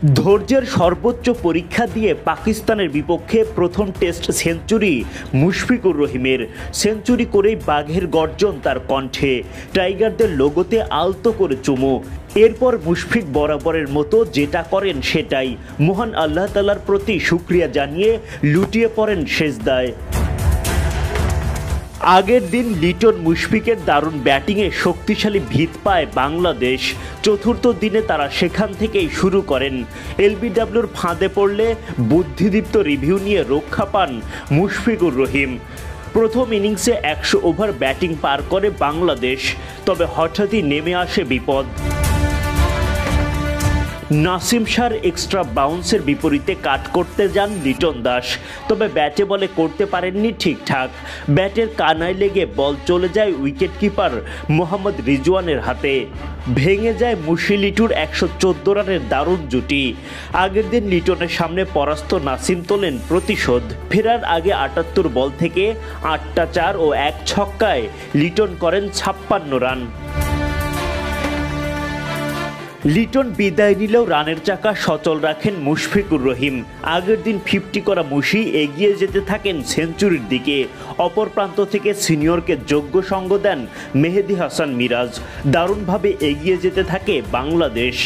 ধৈর্যের সর্বোচ্চ পরীক্ষা দিয়ে পাকিস্তানের বিপক্ষে প্রথম টেস্ট সেঞ্চুরি মুশফিকুর রহিমের। সেঞ্চুরি করেই বাঘের গর্জন তার কণ্ঠে, টাইগারদের লোগোতে আলতো করে চুমু। এরপর মুশফিক বরাবরের মতো যেটা করেন সেটাই, মহান আল্লাহ তাআলার প্রতি শুকরিয়া জানিয়ে লুটিয়ে পড়েন সেজদায়। আগের দিন লিটন মুশফিকের দারুণ ব্যাটিংয়ে শক্তিশালী ভিত পায় বাংলাদেশ। চতুর্থ দিনে তারা সেখান থেকেই শুরু করেন। এলবিডব্লিউর ফাঁদে পড়লে বুদ্ধিদীপ্ত রিভিউ নিয়ে রক্ষা পান মুশফিকুর রহিম। প্রথম ইনিংসে ১০০ ওভার ব্যাটিং পার করে বাংলাদেশ, তবে হঠাৎই নেমে আসে বিপদ। নাসিম শাহর এক্সট্রা বাউন্সের বিপরীতে কাট করতে যান লিটন দাস, তবে ব্যাটে বলে করতে পারেননি ঠিকঠাক। ব্যাটের কানায় লেগে বল চলে যায় উইকেট কিপার মোহাম্মদ রিজওয়ানের হাতে। ভেঙে যায় মুশিলিটুর ১১৪ রানের দারুণ জুটি। আগের দিন লিটনের সামনে পরাস্ত নাসিম তোলেন প্রতিশোধ। ফেরার আগে ৭৮ বল থেকে ৮টা ৪ ও ১ ছক্কায় লিটন করেন ৫৬ রান। লিটন বিদায় নিলেও রানের চাকা সচল রাখেন মুশফিকুর রহিম। আগের দিন 50 করা মুশি এগিয়ে যেতে থাকেন সেঞ্চুরির দিকে। অপর প্রান্ত থেকে সিনিয়রকে যোগ্য সঙ্গ দেন মেহেদী হাসান মিরাজ। দারুণভাবে এগিয়ে যেতে থাকে বাংলাদেশ।